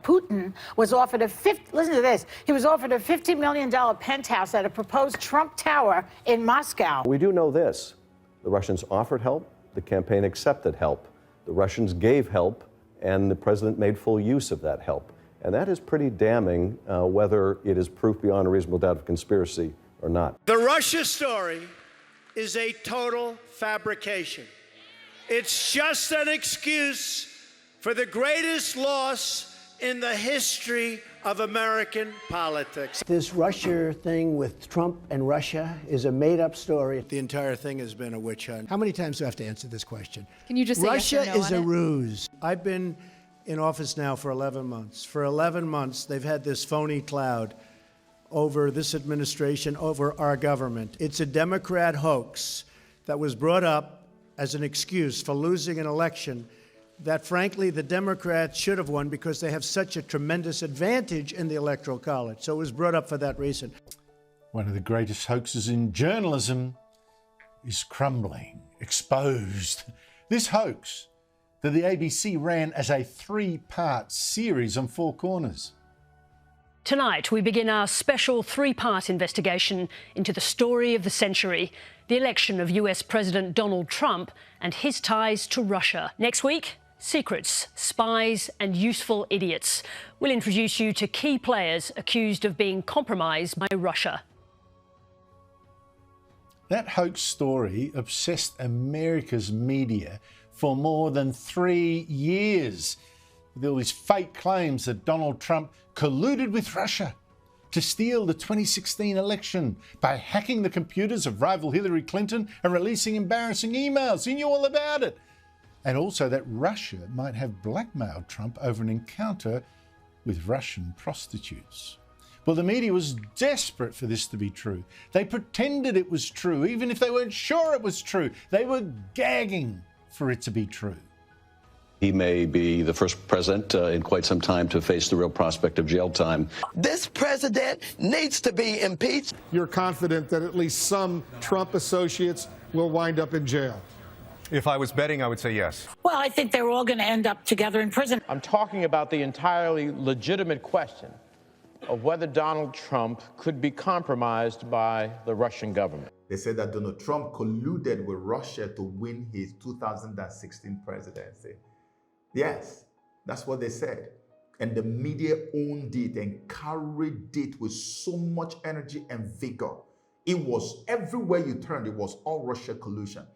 Putin was offered listen to this, he was offered a $50 million penthouse at a proposed Trump Tower in Moscow. We do know this. The Russians offered help, the campaign accepted help. The Russians gave help, and the president made full use of that help. And that is pretty damning, whether it is proof beyond a reasonable doubt of conspiracy or not. The Russia story is a total fabrication. It's just an excuse for the greatest loss in the history of American politics. This Russia thing with Trump and Russia is a made-up story. The entire thing has been a witch hunt. How many times do I have to answer this question? Can you just say Russia yes or no is on a it? ruse. I've been in office now for 11 months. For 11 months, they've had this phony cloud over this administration, over our government. It's a Democrat hoax that was brought up as an excuse for losing an election that, frankly, the Democrats should have won because they have such a tremendous advantage in the Electoral College. So it was brought up for that reason. One of the greatest hoaxes in journalism is crumbling, exposed. This hoax that the ABC ran as a 3-part series on Four Corners. Tonight, we begin our special 3-part investigation into the story of the century, the election of US President Donald Trump and his ties to Russia. Next week, secrets, spies and useful idiots. We'll introduce you to key players accused of being compromised by Russia. That hoax story obsessed America's media for more than 3 years, with all these fake claims that Donald Trump colluded with Russia to steal the 2016 election by hacking the computers of rival Hillary Clinton and releasing embarrassing emails. He knew all about it. And also that Russia might have blackmailed Trump over an encounter with Russian prostitutes. Well, the media was desperate for this to be true. They pretended it was true, even if they weren't sure it was true. They were gagging for it to be true. He may be the first president in quite some time to face the real prospect of jail time. This president needs to be impeached. You're confident that at least some Trump associates will wind up in jail? If I was betting, I would say yes. Well, I think they're all going to end up together in prison. I'm talking about the entirely legitimate question of whether Donald Trump could be compromised by the Russian government. They said that Donald Trump colluded with Russia to win his 2016 presidency. Yes, that's what they said. And the media owned it and carried it with so much energy and vigor. It was everywhere you turned, it was all Russia collusion.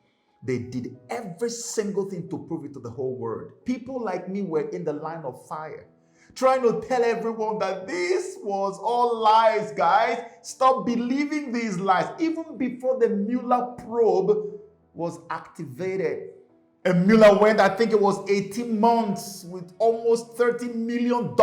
They did every single thing to prove it to the whole world. People like me were in the line of fire, trying to tell everyone that this was all lies, guys. Stop believing these lies. Even before the Mueller probe was activated. And Mueller went, I think it was 18 months with almost $30 million,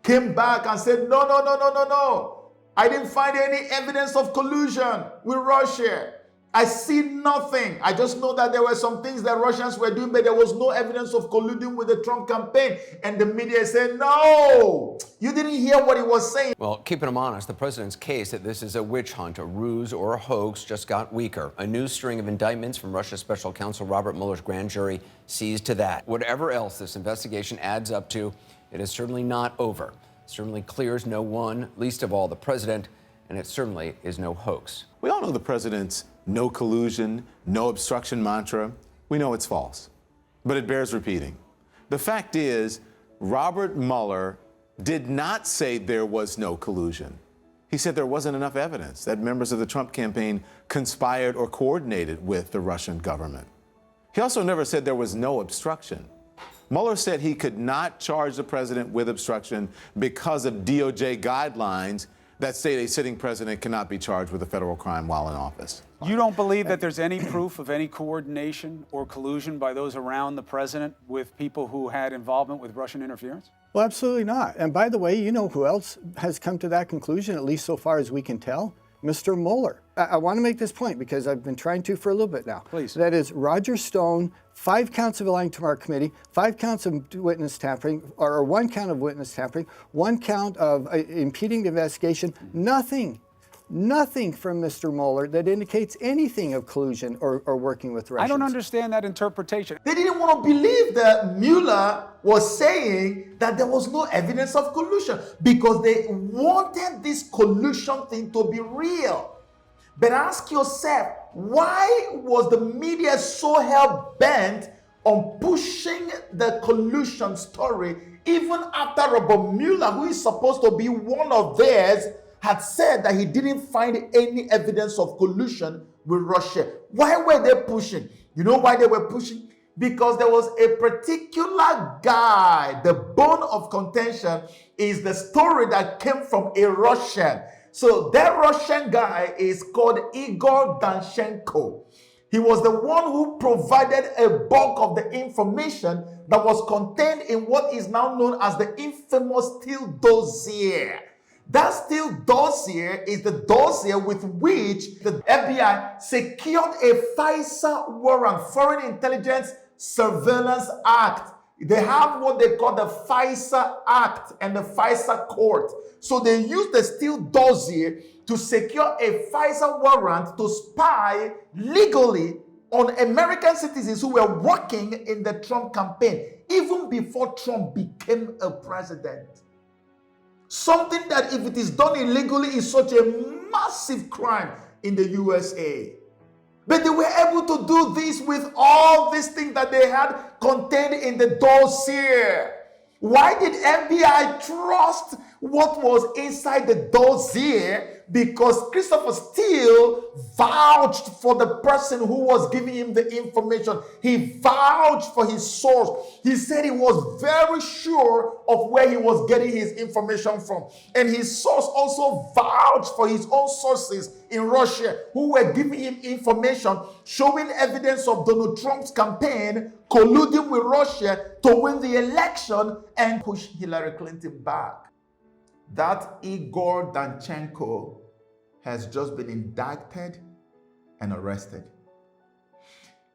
came back and said, no. I didn't find any evidence of collusion with Russia. I see nothing. I just know that there were some things that Russians were doing, but there was no evidence of colluding with the Trump campaign. And the media said, no, you didn't hear what he was saying. Well, keeping him honest, the president's case that this is a witch hunt, a ruse, or a hoax just got weaker. A new string of indictments from Russia's special counsel Robert Mueller's grand jury sees to that. Whatever else this investigation adds up to, it is certainly not over. It certainly clears no one, least of all the president, and it certainly is no hoax. We all know the president's no collusion, no obstruction mantra. We know it's false, but it bears repeating. The fact is, Robert Mueller did not say there was no collusion. He said there wasn't enough evidence that members of the Trump campaign conspired or coordinated with the Russian government. He also never said there was no obstruction. Mueller said he could not charge the president with obstruction because of DOJ guidelines that state a sitting president cannot be charged with a federal crime while in office. You don't believe that there's any proof of any coordination or collusion by those around the president with people who had involvement with Russian interference? Well, absolutely not. And by the way, you know who else has come to that conclusion, at least so far as we can tell? Mr. Mueller. I want to make this point because I've been trying to for a little bit now. Please. That is Roger Stone, 5 counts of lying to our committee, 5 counts of witness tampering, or 1 count of witness tampering, 1 count of impeding the investigation. Nothing Nothing from Mr. Mueller that indicates anything of collusion or working with Russians. I don't understand that interpretation. They didn't want to believe that Mueller was saying that there was no evidence of collusion because they wanted this collusion thing to be real. But ask yourself, why was the media so hell-bent on pushing the collusion story even after Robert Mueller, who is supposed to be one of theirs, had said that he didn't find any evidence of collusion with Russia? Why were they pushing? You know why they were pushing? Because there was a particular guy, the bone of contention is the story that came from a Russian. So that Russian guy is called Igor Danchenko. He was the one who provided a bulk of the information that was contained in what is now known as the infamous Steele dossier. That Steele dossier is the dossier with which the FBI secured a FISA warrant, Foreign Intelligence Surveillance Act. They have what they call the FISA Act and the FISA Court. So they used the Steele dossier to secure a FISA warrant to spy legally on American citizens who were working in the Trump campaign, even before Trump became a president. Something that, if it is done illegally, is such a massive crime in the USA. But they were able to do this with all these things that they had contained in the dossier. Why did FBI trust what was inside the dossier? Because Christopher Steele vouched for the person who was giving him the information. He vouched for his source. He said he was very sure of where he was getting his information from. And his source also vouched for his own sources in Russia who were giving him information showing evidence of Donald Trump's campaign colluding with Russia to win the election and push Hillary Clinton back. That Igor Danchenko has just been indicted and arrested.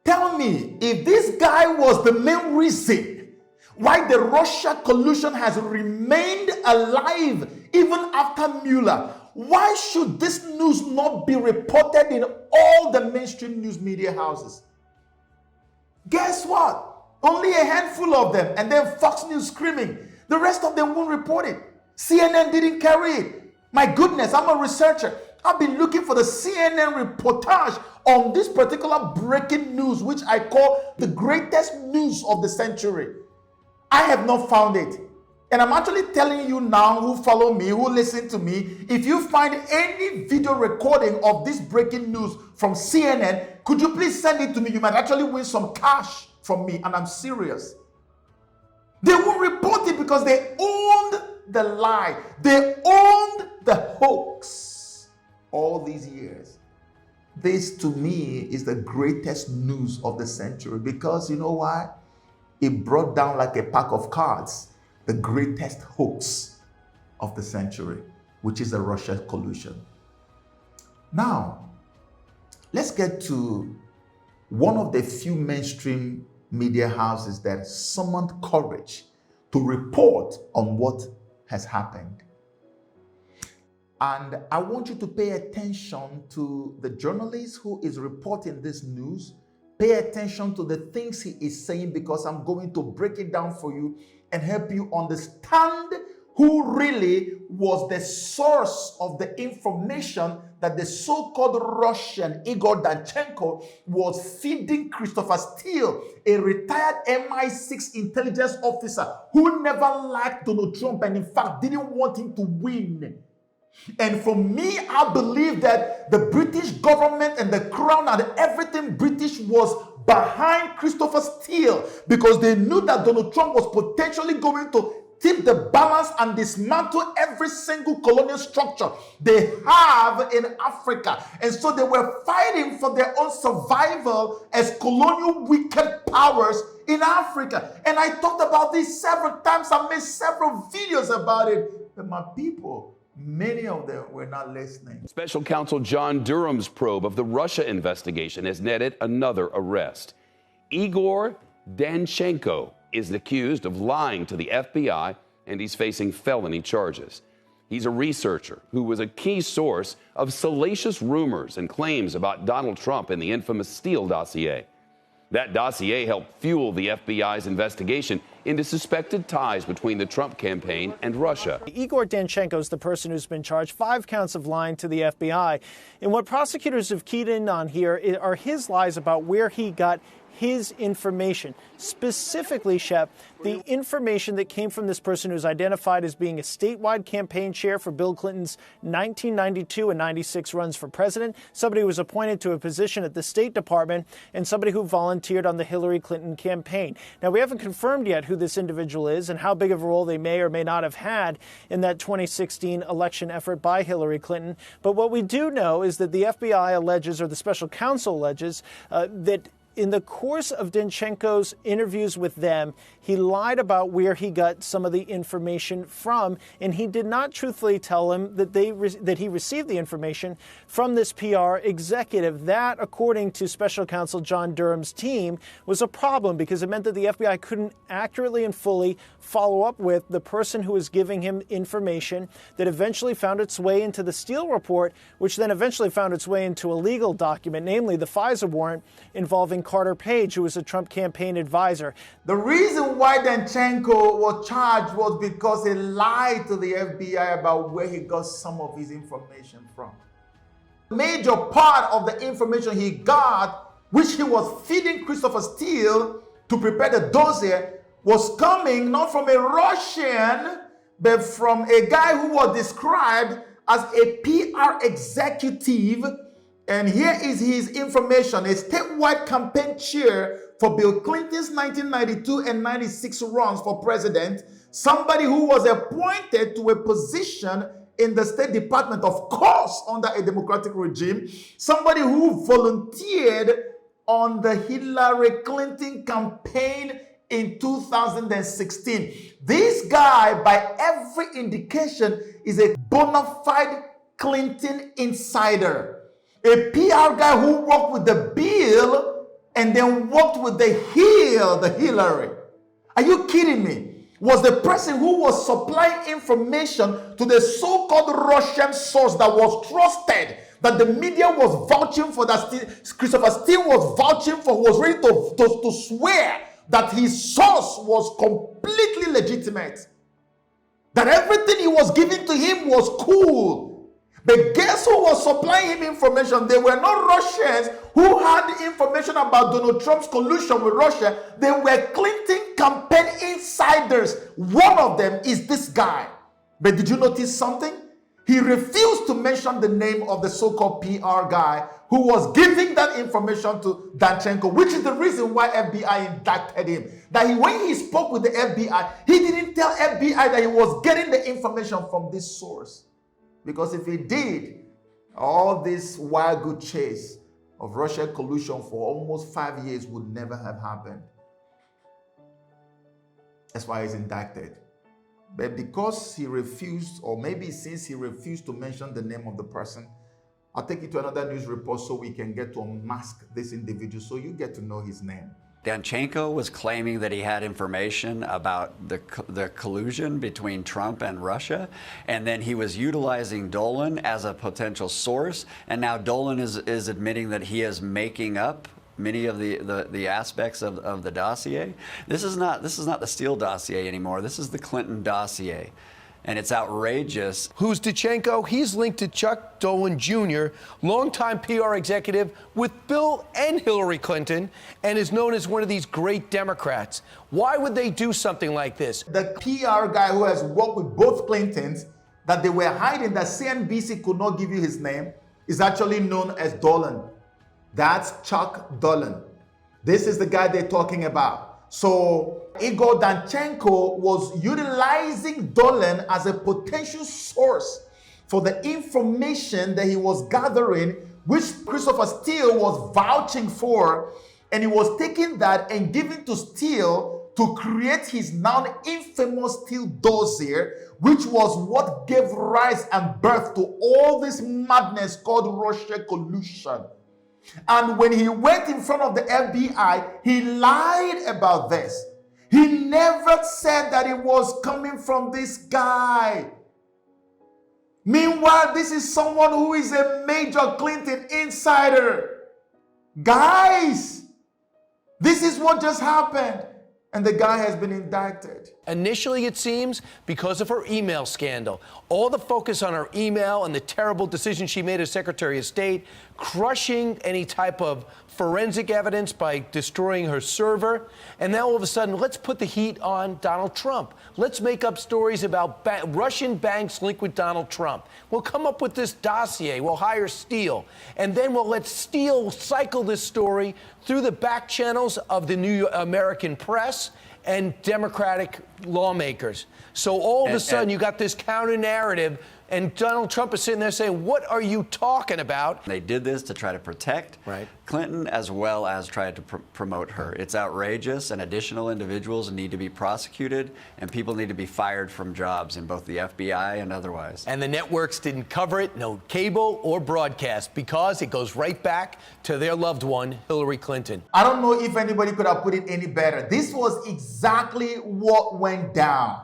Tell me, if this guy was the main reason why the Russia collusion has remained alive even after Mueller, why should this news not be reported in all the mainstream news media houses? Guess what? Only a handful of them, and then Fox News screaming. The rest of them won't report it. CNN didn't carry it. My goodness, I'm a researcher. I've been looking for the CNN reportage on this particular breaking news, which I call the greatest news of the century. I have not found it. And I'm actually telling you now, who follow me, who listen to me, if you find any video recording of this breaking news from CNN, could you please send it to me? You might actually win some cash from me, and I'm serious. They won't report it because they owned the lie. They owned the hoax all these years. This, to me, is the greatest news of the century because you know why? It brought down like a pack of cards the greatest hoax of the century, which is the Russia collusion. Now, let's get to one of the few mainstream media houses that summoned courage to report on what has happened. And I want you to pay attention to the journalist who is reporting this news. Pay attention to the things he is saying because I'm going to break it down for you and help you understand who really was the source of the information that the so-called Russian Igor Danchenko was feeding Christopher Steele, a retired MI6 intelligence officer who never liked Donald Trump and in fact didn't want him to win. And for me, I believe that the British government and the crown and everything British was behind Christopher Steele because they knew that Donald Trump was potentially going to tip the balance and dismantle every single colonial structure they have in Africa. And so they were fighting for their own survival as colonial wicked powers in Africa. And I talked about this several times. I made several videos about it. But my people, many of them were not listening. Special Counsel John Durham's probe of the Russia investigation has netted another arrest. Igor Danchenko is accused of lying to the FBI, and he's facing felony charges. He's a researcher who was a key source of salacious rumors and claims about Donald Trump in the infamous Steele dossier. That dossier helped fuel the FBI's investigation into suspected ties between the Trump campaign and Russia. Igor Danchenko is the person who's been charged 5 counts of lying to the FBI. And what prosecutors have keyed in on here are his lies about where he got his information. Specifically, Shep, the information that came from this person who's identified as being a statewide campaign chair for Bill Clinton's 1992 and 96 runs for president, somebody who was appointed to a position at the State Department, and somebody who volunteered on the Hillary Clinton campaign. Now, we haven't confirmed yet who this individual is and how big of a role they may or may not have had in that 2016 election effort by Hillary Clinton. But what we do know is that the FBI alleges, or the special counsel alleges, that in the course of Danchenko's interviews with them, he lied about where he got some of the information from, and he did not truthfully tell them that he received the information from this PR executive. That, according to special counsel John Durham's team, was a problem because it meant that the FBI couldn't accurately and fully follow up with the person who was giving him information that eventually found its way into the Steele report, which then eventually found its way into a legal document, namely the FISA warrant involving Carter Page, who was a Trump campaign advisor. The reason why Danchenko was charged was because he lied to the FBI about where he got some of his information from. A major part of the information he got, which he was feeding Christopher Steele to prepare the dossier, was coming not from a Russian, but from a guy who was described as a PR executive. And here is his information: a statewide campaign chair for Bill Clinton's 1992 and 96 runs for president, somebody who was appointed to a position in the State Department, of course, under a Democratic regime, somebody who volunteered on the Hillary Clinton campaign in 2016. This guy, by every indication, is a bona fide Clinton insider. A PR guy who worked with the Bill and then worked with the Hillary. Are you kidding me? Was the person who was supplying information to the so-called Russian source that was trusted, that the media was vouching for, that Christopher Steele was vouching for, was ready to swear that his source was completely legitimate, that everything he was giving to him was cool. But guess who was supplying him information? They were not Russians who had information about Donald Trump's collusion with Russia. They were Clinton campaign insiders. One of them is this guy. But did you notice something? He refused to mention the name of the so-called PR guy who was giving that information to Danchenko, which is the reason why FBI indicted him. That when he spoke with the FBI, he didn't tell FBI that he was getting the information from this source. Because if he did, all this wild goose chase of Russia collusion for almost 5 years would never have happened. That's why he's indicted. But because he refused, or maybe since he refused to mention the name of the person, I'll take you to another news report so we can get to unmask this individual so you get to know his name. Danchenko was claiming that he had information about the collusion between Trump and Russia, and then he was utilizing Dolan as a potential source, and now Dolan is admitting that he is making up many of the aspects of the dossier. This is not the Steele dossier anymore. This is the Clinton dossier. And it's outrageous. Who's Danchenko? He's linked to Chuck Dolan Jr., longtime PR executive with Bill and Hillary Clinton, and is known as one of these great Democrats. Why would they do something like this? The PR guy who has worked with both Clintons, that they were hiding, that CNBC could not give you his name, is actually known as Dolan. That's Chuck Dolan. This is the guy they're talking about. So Igor Danchenko was utilizing Dolan as a potential source for the information that he was gathering, which Christopher Steele was vouching for, and he was taking that and giving to Steele to create his now infamous Steele dossier, which was what gave rise and birth to all this madness called Russia collusion. And when he went in front of the FBI, he lied about this. He never said that it was coming from this guy. Meanwhile, this is someone who is a major Clinton insider. Guys, this is what just happened. And the guy has been indicted. Initially, it seems, because of her email scandal. All the focus on her email and the terrible decision she made as Secretary of State, crushing any type of forensic evidence by destroying her server. And now all of a sudden, let's put the heat on Donald Trump. Let's make up stories about Russian banks linked with Donald Trump. We'll come up with this dossier. We'll hire Steele. And then we'll let Steele cycle this story through the back channels of the New American press and Democratic lawmakers. So all of a sudden, you got this counter narrative, and Donald Trump is sitting there saying, what are you talking about? They did this to try to protect Clinton as well as try to promote her. It's outrageous, and additional individuals need to be prosecuted, and people need to be fired from jobs in both the FBI and otherwise. And the networks didn't cover it, no cable or broadcast, because it goes right back to their loved one, Hillary Clinton. I don't know if anybody could have put it any better. This was exactly what went down.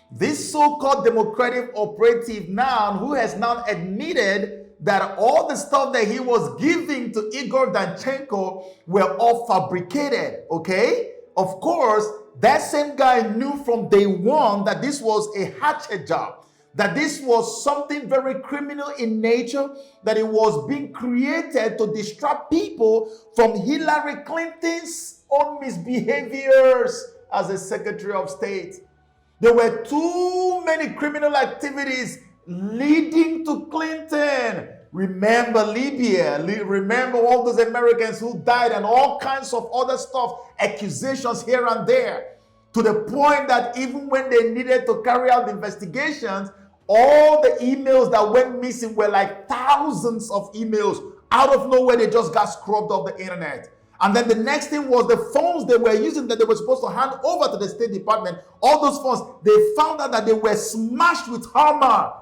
This so-called Democratic operative now, who has now admitted that all the stuff that he was giving to Igor Danchenko were all fabricated, okay? Of course, that same guy knew from day one that this was a hatchet job, that this was something very criminal in nature, that it was being created to distract people from Hillary Clinton's own misbehaviors as a Secretary of State. There were too many criminal activities leading to Clinton. Remember Libya, remember all those Americans who died and all kinds of other stuff, accusations here and there, to the point that even when they needed to carry out the investigations, all the emails that went missing were like thousands of emails. Out of nowhere, they just got scrubbed off the internet. And then the next thing was the phones they were using that they were supposed to hand over to the State Department. All those phones, they found out that they were smashed with hammer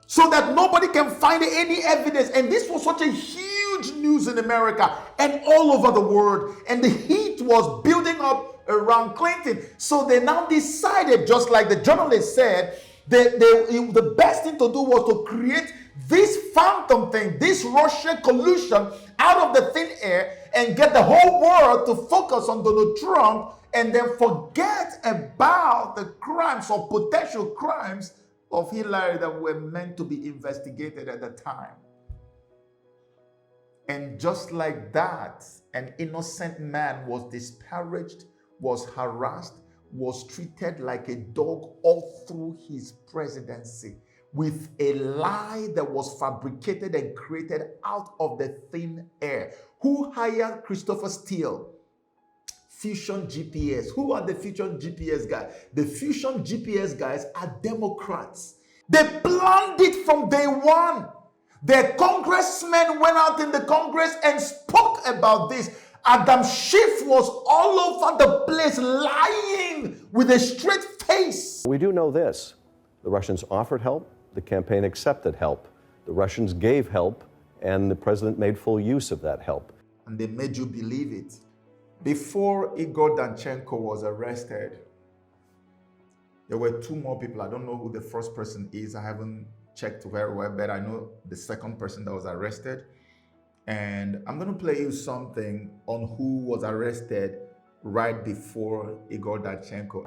so that nobody can find any evidence. And this was such a huge news in America and all over the world. And the heat was building up around Clinton. So they now decided, just like the journalist said, that the best thing to do was to create this phantom thing, this Russia collusion out of the thin air, and get the whole world to focus on Donald Trump and then forget about the crimes or potential crimes of Hillary that were meant to be investigated at the time. And just like that, an innocent man was disparaged, was harassed, was treated like a dog all through his presidency, with a lie that was fabricated and created out of the thin air. Who hired Christopher Steele? Fusion GPS. Who are the Fusion GPS guys? The Fusion GPS guys are Democrats. They planned it from day one. Their congressmen went out in the Congress and spoke about this. Adam Schiff was all over the place lying with a straight face. We do know this. The Russians offered help. The campaign accepted help. The Russians gave help, and the president made full use of that help. And they made you believe it. Before Igor Danchenko was arrested, there were two more people. I don't know who the first person is. I haven't checked very well, but I know the second person that was arrested. And I'm going to play you something on who was arrested right before Igor Danchenko.